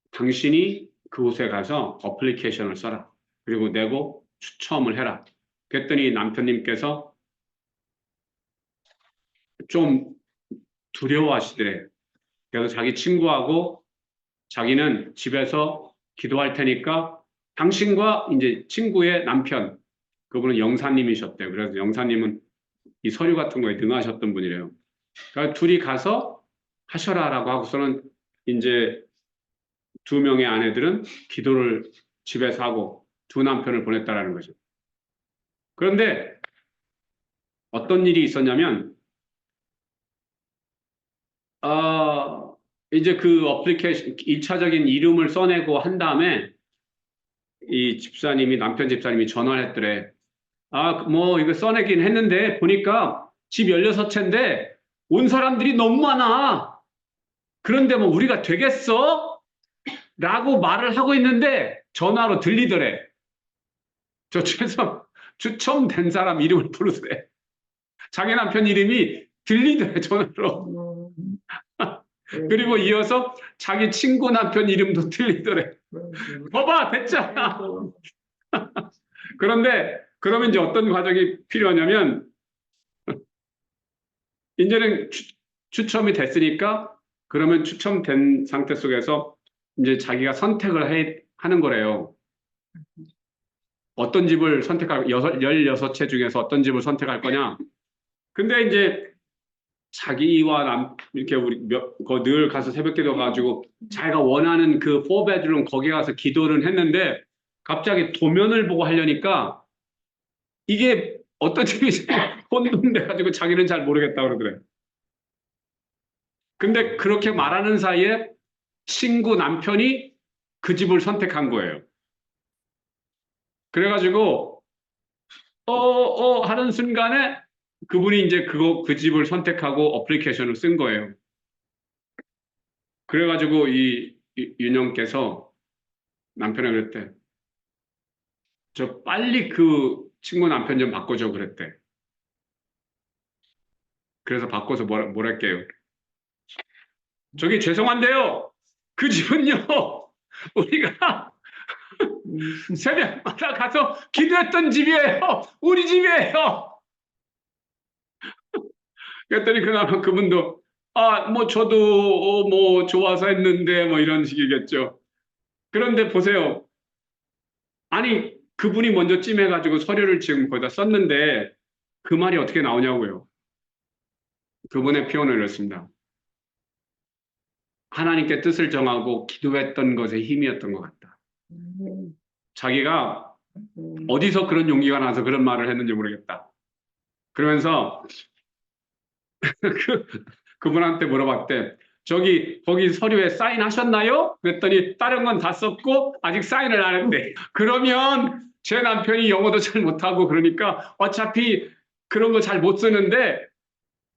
당신이 그곳에 가서 어플리케이션을 써라. 그리고 내고 추첨을 해라. 그랬더니 남편님께서 좀 두려워하시더래요. 그래서 자기 친구하고 자기는 집에서 기도할 테니까 당신과 이제 친구의 남편, 그분은 영사님이셨대요. 그래서 영사님은 이 서류 같은 거에 능하셨던 분이래요. 그러니까 둘이 가서 하셔라라고 하고서는 이제 두 명의 아내들은 기도를 집에서 하고 두 남편을 보냈다라는 거죠. 그런데 어떤 일이 있었냐면, 이제 그 어플리케이션, 1차적인 이름을 써내고 한 다음에 이 집사님이, 남편 집사님이 전화를 했더래. 뭐 이거 써내긴 했는데 보니까 집 16채인데 온 사람들이 너무 많아. 그런데 뭐 우리가 되겠어? 라고 말을 하고 있는데 전화로 들리더래. 저 추첨된 사람 이름을 부르더래. 자기 남편 이름이 들리더래, 전화로. 그리고 이어서 자기 친구 남편 이름도 들리더래. 봐봐, 됐잖아. 그런데 그러면 이제 어떤 과정이 필요하냐면 이제는 추첨이 됐으니까 그러면 추첨된 상태 속에서 이제 자기가 선택을 하는 거래요. 어떤 집을 선택할, 16채 중에서 어떤 집을 선택할 거냐. 근데 이제 자기와 이렇게 우리 늘 가서 새벽 기도 가지고 자기가 원하는 그 4베드룸 거기 가서 기도를 했는데 갑자기 도면을 보고 하려니까 이게 어떤 집인지 혼돈돼가지고 자기는 잘 모르겠다 그러더래. 근데 그렇게 말하는 사이에 친구 남편이 그 집을 선택한 거예요. 그래가지고 하는 순간에 그분이 이제 그 집을 선택하고 어플리케이션을 쓴 거예요. 그래가지고 이 윤영께서 남편에게 그랬대. 저 빨리 그 친구 남편 좀 바꿔줘 그랬대. 그래서 바꿔서 뭐랄게요. 저기 죄송한데요. 그 집은요. 우리가 새벽마다 가서 기도했던 집이에요. 우리 집이에요. 그랬더니 그분도 뭐 저도 뭐 좋아서 했는데 뭐 이런 식이겠죠. 그런데 보세요. 아니 그분이 먼저 찜해가지고 서류를 지금 거기다 썼는데 그 말이 어떻게 나오냐고요. 그분의 표현을 이렇습니다. 하나님께 뜻을 정하고 기도했던 것에 힘이었던 것 같다. 자기가 어디서 그런 용기가 나서 그런 말을 했는지 모르겠다. 그러면서 그분한테 물어봤대. 거기 서류에 사인하셨나요? 그랬더니 다른 건 다 썼고 아직 사인을 안 했대. 그러면 제 남편이 영어도 잘 못하고 그러니까 어차피 그런 거 잘 못 쓰는데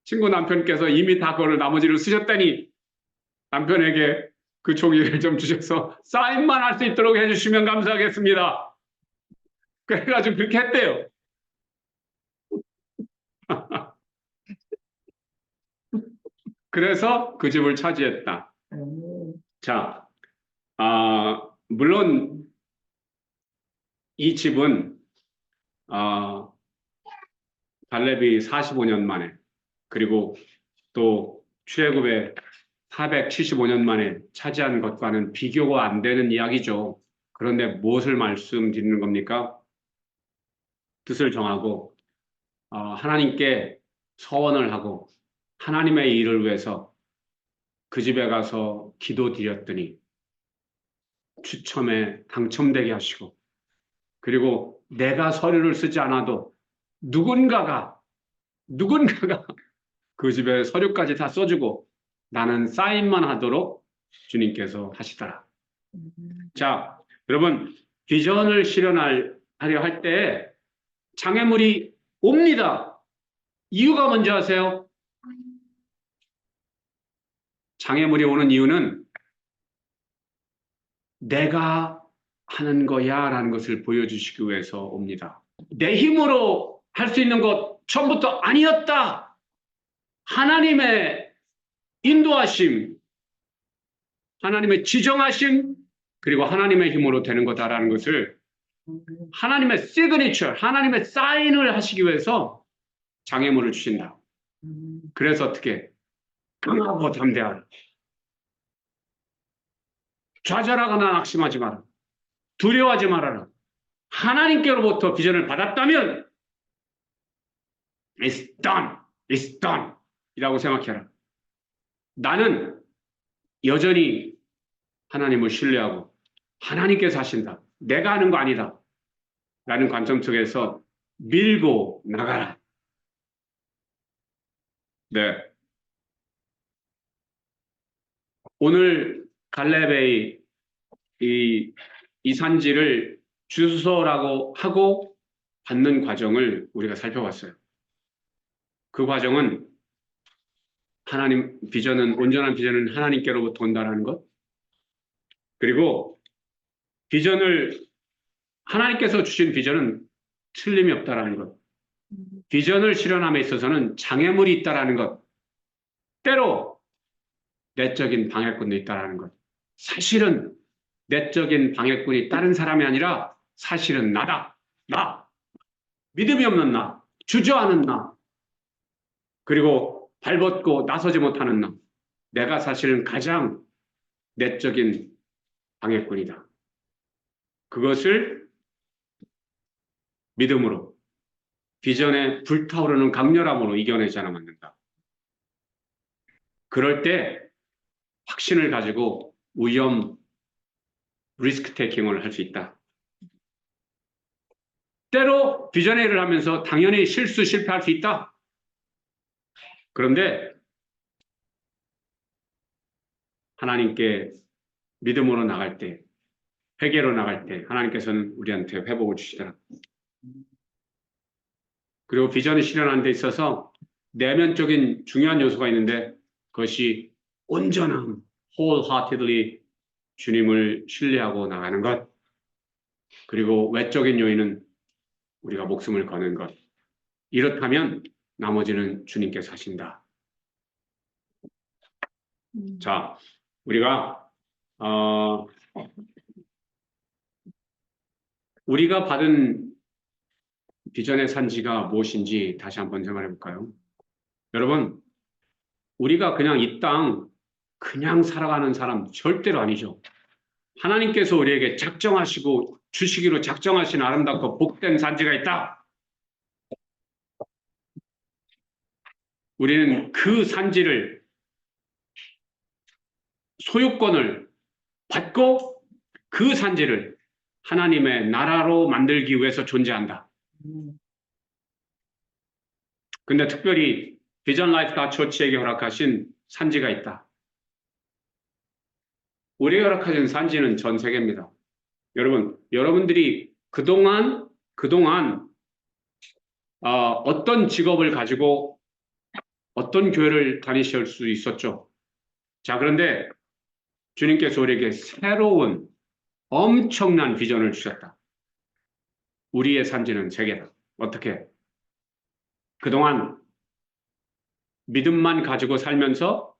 친구 남편께서 이미 다 그걸 나머지를 쓰셨다니 남편에게 그 종이를 좀 주셔서 사인만 할 수 있도록 해주시면 감사하겠습니다. 그래가지고 그렇게 했대요. 그래서 그 집을 차지했다. 자, 물론 이 집은 발레비 45년 만에 그리고 또 출애굽의 475년 만에 차지한 것과는 비교가 안 되는 이야기죠. 그런데 무엇을 말씀드리는 겁니까? 뜻을 정하고 하나님께 서원을 하고 하나님의 일을 위해서 그 집에 가서 기도드렸더니 추첨에 당첨되게 하시고 그리고 내가 서류를 쓰지 않아도 누군가가 그 집에 서류까지 다 써주고 나는 사인만 하도록 주님께서 하시더라. 자, 여러분, 비전을 실현하려 할 때 장애물이 옵니다. 이유가 뭔지 아세요? 장애물이 오는 이유는 내가 하는 거야 라는 것을 보여주시기 위해서 옵니다. 내 힘으로 할 수 있는 것 처음부터 아니었다. 하나님의 인도하심, 하나님의 지정하심, 그리고 하나님의 힘으로 되는 거다라는 것을 하나님의 시그니처, 하나님의 사인을 하시기 위해서 장애물을 주신다. 그래서 어떻게? 강하고 담대하라. 좌절하거나 낙심하지 마라. 두려워하지 말아라. 하나님께로부터 비전을 받았다면 It's done, it's done 이라고 생각해라. 나는 여전히 하나님을 신뢰하고 하나님께서 하신다. 내가 하는 거 아니다. 라는 관점 속에서 밀고 나가라. 네. 오늘 갈렙의 이 산지를 주소라고 하고 받는 과정을 우리가 살펴봤어요. 그 과정은 온전한 비전은 하나님께로부터 온다는 것. 그리고 하나님께서 주신 비전은 틀림이 없다라는 것. 비전을 실현함에 있어서는 장애물이 있다라는 것. 때로 내적인 방해꾼도 있다라는 것. 사실은 내적인 방해꾼이 다른 사람이 아니라 사실은 나다. 나. 믿음이 없는 나. 주저하는 나. 그리고 발벗고 나서지 못하는 나. 내가 사실은 가장 내적인 방해꾼이다. 그것을 믿음으로, 비전에 불타오르는 강렬함으로 이겨내지 않아 맞는다. 그럴 때 확신을 가지고 리스크 테이킹을 할 수 있다. 때로 비전의 일을 하면서 당연히 실패할 수 있다. 그런데 하나님께 믿음으로 나갈 때, 회개로 나갈 때 하나님께서는 우리한테 회복을 주시더라. 그리고 비전을 실현하는 데 있어서 내면적인 중요한 요소가 있는데 그것이 온전한 wholeheartedly 주님을 신뢰하고 나가는 것. 그리고 외적인 요인은 우리가 목숨을 거는 것. 이렇다면 나머지는 주님께서 하신다. 자, 우리가 받은 비전의 산지가 무엇인지 다시 한번 생각해 볼까요? 여러분, 우리가 그냥 이 땅 그냥 살아가는 사람 절대로 아니죠. 하나님께서 우리에게 작정하시고 주시기로 작정하신 아름답고 복된 산지가 있다. 우리는 그 산지를 소유권을 받고 그 산지를 하나님의 나라로 만들기 위해서 존재한다. 근데 특별히 비전 라이프 가 처치에게 허락하신 산지가 있다. 우리에게 허락하신 산지는 전 세계입니다. 여러분들이 그동안 어떤 직업을 가지고 어떤 교회를 다니실 수 있었죠. 자, 그런데 주님께서 우리에게 새로운 엄청난 비전을 주셨다. 우리의 산지는 세계다. 어떻게? 그동안 믿음만 가지고 살면서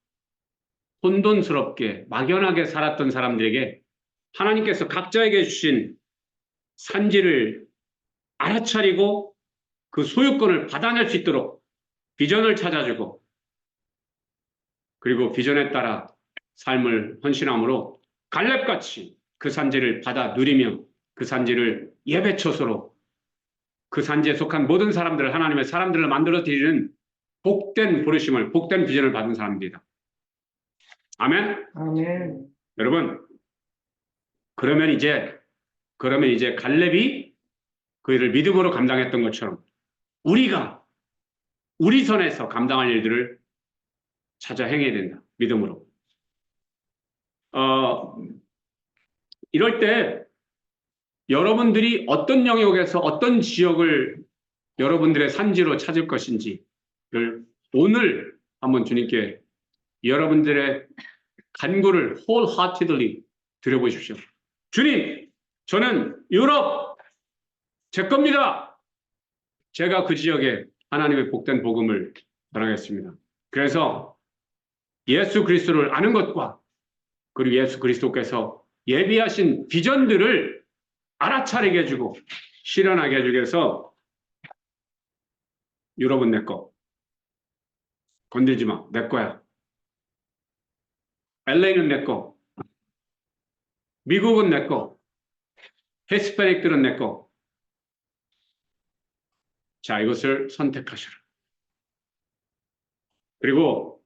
혼돈스럽게 막연하게 살았던 사람들에게 하나님께서 각자에게 주신 산지를 알아차리고 그 소유권을 받아낼 수 있도록 비전을 찾아주고 그리고 비전에 따라 삶을 헌신함으로 갈렙같이 그 산지를 받아 누리며 그 산지를 예배처소로 그 산지에 속한 모든 사람들을 하나님의 사람들을 만들어 드리는 복된 부르심을, 복된 비전을 받은 사람들이다. 아멘? 아멘. 여러분, 그러면 이제 갈렙이 그 일을 믿음으로 감당했던 것처럼 우리가 우리 선에서 감당할 일들을 찾아 행해야 된다. 믿음으로. 이럴 때 여러분들이 어떤 영역에서 어떤 지역을 여러분들의 산지로 찾을 것인지를 오늘 한번 주님께 여러분들의 간구를 wholeheartedly 드려보십시오. 주님, 저는 유럽 제 겁니다. 제가 그 지역에 하나님의 복된 복음을 전하겠습니다. 그래서 예수 그리스도를 아는 것과 그리고 예수 그리스도께서 예비하신 비전들을 알아차리게 해주고 실현하게 해주기 위해서 유럽은 내 거. 건들지 마. 내 거야. LA는 내 거. 미국은 내 거. 히스패닉들은 내 거. 자, 이것을 선택하시라. 그리고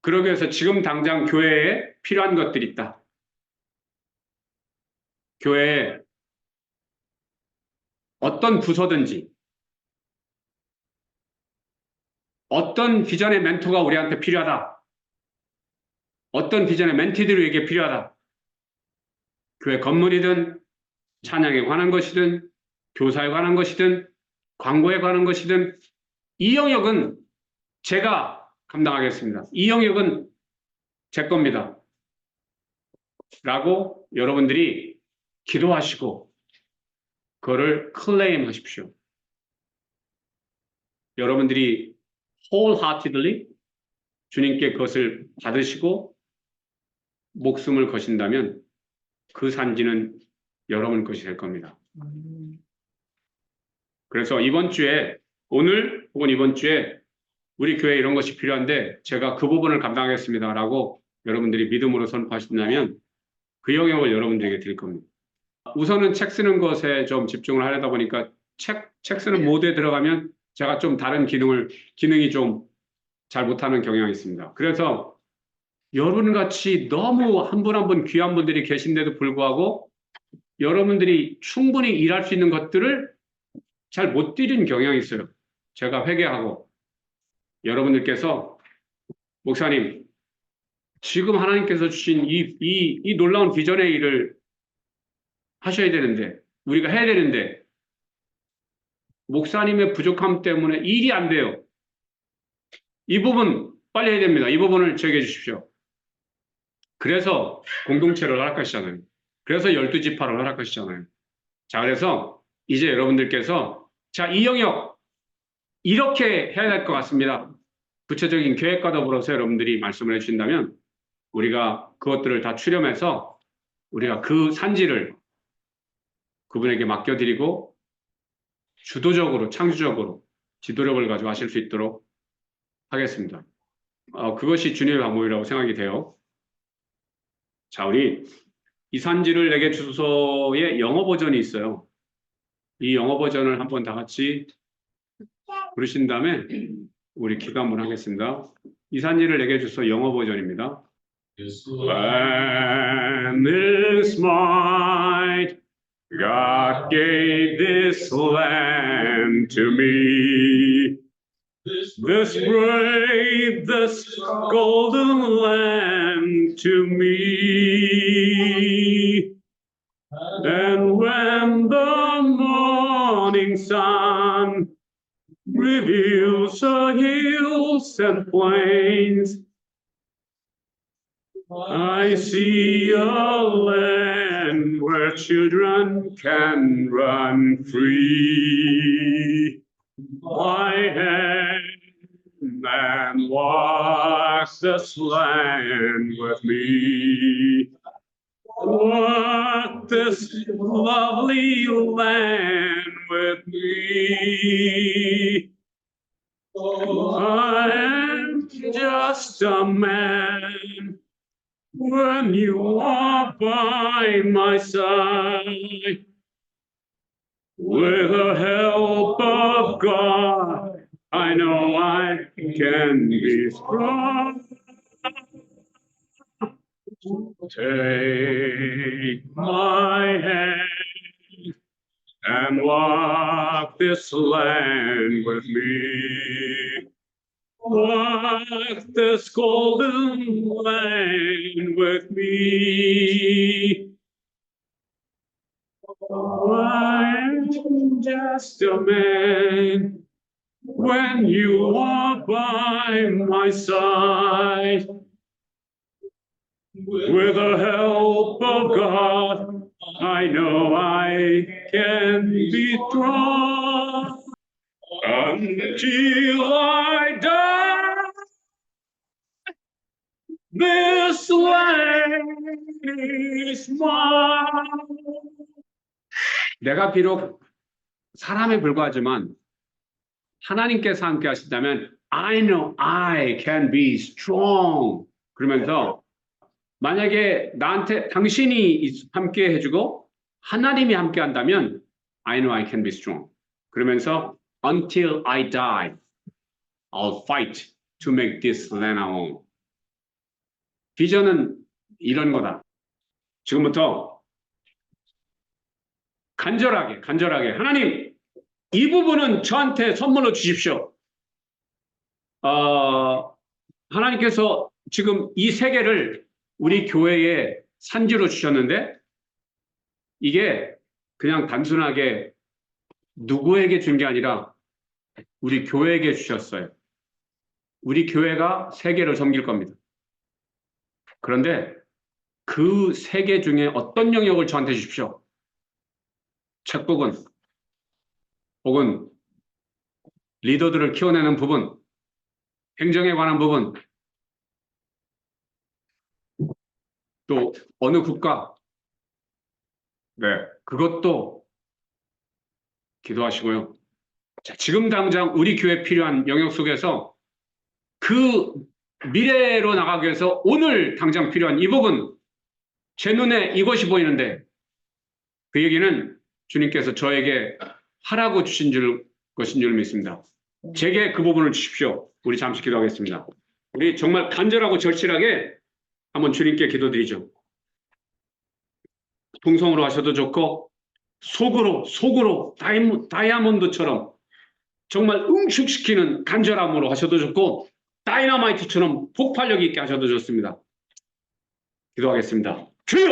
그러기 위해서 지금 당장 교회에 필요한 것들이 있다. 교회에 어떤 부서든지 어떤 비전의 멘토가 우리한테 필요하다. 어떤 비전의 멘티들이 우리에게 필요하다. 교회 건물이든 찬양에 관한 것이든 교사에 관한 것이든 광고에 관한 것이든 이 영역은 제가 감당하겠습니다. 이 영역은 제 겁니다. 라고 여러분들이 기도하시고 그거를 클레임 하십시오. 여러분들이 wholeheartedly 주님께 그것을 받으시고 목숨을 거신다면 그 산지는 여러분 것이 될 겁니다. 그래서 이번 주에 오늘 혹은 이번 주에 우리 교회에 이런 것이 필요한데 제가 그 부분을 감당하겠습니다 라고 여러분들이 믿음으로 선포하신다면 그 영역을 여러분들에게 드릴 겁니다. 우선은 책 쓰는 것에 좀 집중을 하려다 보니까 책 쓰는 모드에 들어가면 제가 좀 다른 기능이 좀 잘 못하는 경향이 있습니다. 그래서 여러분같이 너무 한 분 한 분 귀한 분들이 계신데도 불구하고 여러분들이 충분히 일할 수 있는 것들을 잘 못 드리는 경향이 있어요. 제가 회개하고 여러분들께서 목사님 지금 하나님께서 주신 이 놀라운 비전의 일을 하셔야 되는데 우리가 해야 되는데 목사님의 부족함 때문에 일이 안 돼요. 이 부분 빨리 해야 됩니다. 이 부분을 제게 주십시오. 그래서 공동체를 허락하시잖아요. 그래서 12지파를 허락하시잖아요. 자, 그래서 이제 여러분들께서 자, 이 영역 이렇게 해야 될 것 같습니다. 구체적인 계획과 더불어서 여러분들이 말씀을 해주신다면 우리가 그것들을 다 추렴해서 우리가 그 산지를 그분에게 맡겨드리고 주도적으로 창조적으로 지도력을 가지고 하실 수 있도록 하겠습니다. 그것이 주님의 방법이라고 생각이 돼요. 자, 우리 이 산지를 내게 주소서의 영어 버전이 있어요. 이 영어 버전을 한번 다 같이 부르신 다음에 우리 기도 한번 하겠습니다. 이 산지를 내게 주소서 영어 버전입니다. Land is mine, God gave this land to me. This brave, this golden land to me. And when the morning sun reveals the hills and plains, I see a land where children can run free. My hand and walk this land with me. Walk this lovely land with me. I am just a man when you are by my side. With the help of God, I know I can be strong. Take my hand and walk this land with me. Walk this golden land with me. I'm just a man when you are by my side. With the help of God, I know I can be strong until I die. This land is mine. 내가 비록 사람에 불과하지만 하나님께서 함께 하신다면 I know I can be strong. 그러면서 만약에 나한테 당신이 함께 해주고 하나님이 함께 한다면 I know I can be strong. 그러면서 until I die, I'll fight to make this land our own. 비전은 이런 거다. 지금부터 간절하게 하나님 이 부분은 저한테 선물로 주십시오. 하나님께서 지금 이 세계를 우리 교회에 산지로 주셨는데 이게 그냥 단순하게 누구에게 준 게 아니라 우리 교회에게 주셨어요. 우리 교회가 세계를 섬길 겁니다. 그런데 그 세계 중에 어떤 영역을 저한테 주십시오. 책북은 혹은 리더들을 키워내는 부분, 행정에 관한 부분, 또 어느 국가, 네, 그것도 기도하시고요. 자, 지금 당장 우리 교회에 필요한 영역 속에서 그 미래로 나가기 위해서 오늘 당장 필요한 이 부분, 제 눈에 이것이 보이는데 그 얘기는 주님께서 저에게 하라고 주신 것인 줄 믿습니다. 제게 그 부분을 주십시오. 우리 잠시 기도하겠습니다. 우리 정말 간절하고 절실하게 한번 주님께 기도드리죠. 통성으로 하셔도 좋고 속으로 다이아몬드처럼 정말 응축시키는 간절함으로 하셔도 좋고 다이너마이트처럼 폭발력 있게 하셔도 좋습니다. 기도하겠습니다. 주여!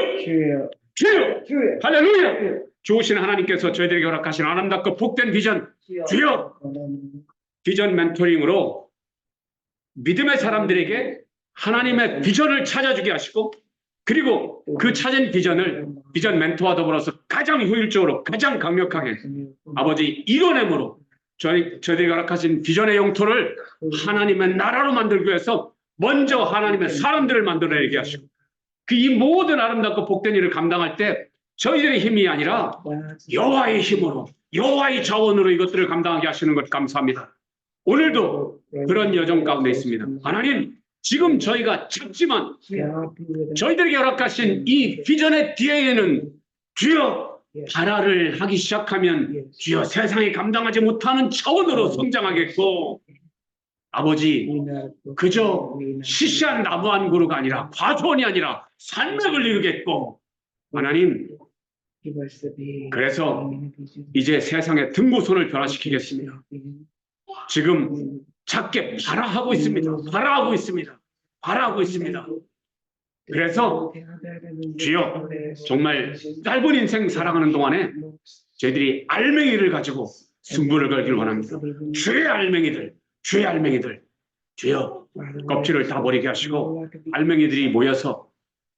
할렐루야! 좋으신 하나님께서 저희들에게 허락하신 아름답고 복된 비전, 주여! 비전 멘토링으로 믿음의 사람들에게 하나님의 비전을 찾아주게 하시고 그리고 그 찾은 비전을 비전 멘토와 더불어서 가장 효율적으로 가장 강력하게 아버지 이뤄내므로 저희들에게 허락하신 비전의 영토를 하나님의 나라로 만들기 위해서 먼저 하나님의 사람들을 만들어내게 하시고 그 이 모든 아름답고 복된 일을 감당할 때 저희들의 힘이 아니라 여호와의 힘으로 여호와의 자원으로 이것들을 감당하게 하시는 것 감사합니다. 오늘도 그런 여정 가운데 있습니다. 하나님 지금 저희가 작지만 저희들에게 허락하신 이 비전의 뒤에는 주여 발화를 하기 시작하면 주여 세상이 감당하지 못하는 차원으로 성장하겠고 아버지 그저 시시한 나무 한 그루가 아니라 과수원이 아니라 산맥을 이루겠고 하나님 그래서 이제 세상의 등고선을 변화시키겠습니다. 지금 작게 발화하고 있습니다. 그래서 주여 정말 짧은 인생 살아가는 동안에 저희들이 알맹이를 가지고 승부를 걸기를 원합니다. 주의 알맹이들 주여 껍질을 다 버리게 하시고 알맹이들이 모여서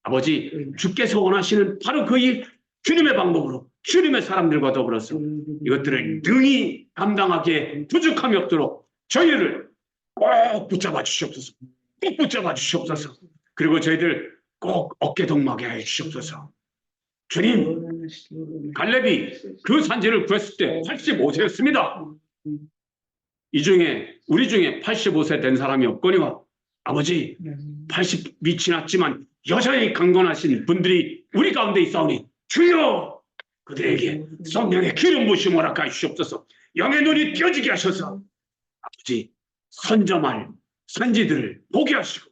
아버지 주께서 원하시는 바로 그 일 주님의 방법으로 주님의 사람들과 더불어서 이것들을 능히 감당하기에 부족함이 없도록 저희를 꼭 붙잡아 주시옵소서. 그리고 저희들 꼭 어깨동무하게 해 주시옵소서. 주님, 갈렙이 그 산지를 구했을 때 85세였습니다. 우리 중에 85세 된 사람이 없거니와 아버지 80이 지났지만 여전히 강건하신 분들이 우리 가운데 있사오니 주여 그들에게 성령의 기름 부으심 허락하여 주시옵소서. 영의 눈이 띄어지게 하셔서 아버지 선점할 선지들을 보게 하시고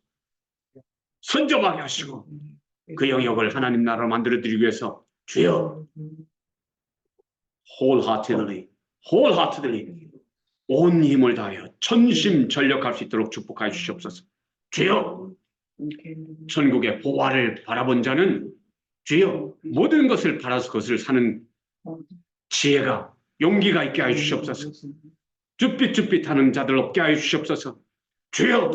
선점하게 하시고 그 영역을 하나님 나라로 만들어드리기 위해서 주여 wholeheartedly 온 힘을 다하여 전심전력할 수 있도록 축복하여 주시옵소서. 주여, 천국의 보화를 바라본 자는 주여 모든 것을 팔아서 그것을 사는 지혜가 용기가 있게 하여 주시옵소서. 쭈삣쭈삣하는 자들 없게 하여 주시옵소서. 주여,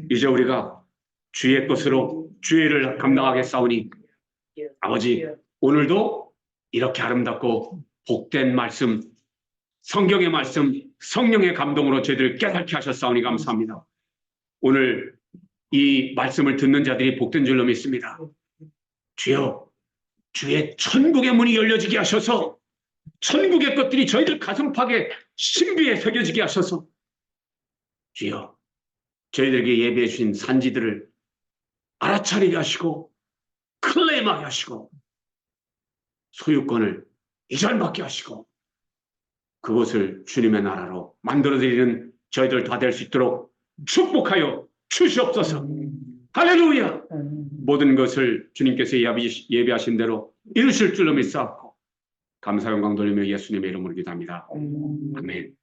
이제 우리가 주의 것으로 주의를 감당하겠사오니 아버지, 오늘도 이렇게 아름답고 복된 말씀, 성경의 말씀, 성령의 감동으로 저희들 깨닫게 하셨사오니 감사합니다. 오늘 이 말씀을 듣는 자들이 복된 줄로 믿습니다. 주여, 주의 천국의 문이 열려지게 하셔서 천국의 것들이 저희들 가슴팍에 신비에 새겨지게 하셔서 주여, 저희들에게 예배해 주신 산지들을 알아차리게 하시고 클레임하게 하시고 소유권을 이전받게 하시고 그것을 주님의 나라로 만들어드리는 저희들 다 될 수 있도록 축복하여 주시옵소서. 할렐루야. 모든 것을 주님께서 예비하신 대로 이루실 줄로 믿사옵고 감사 영광 돌리며 예수님의 이름으로 기도합니다. 아멘.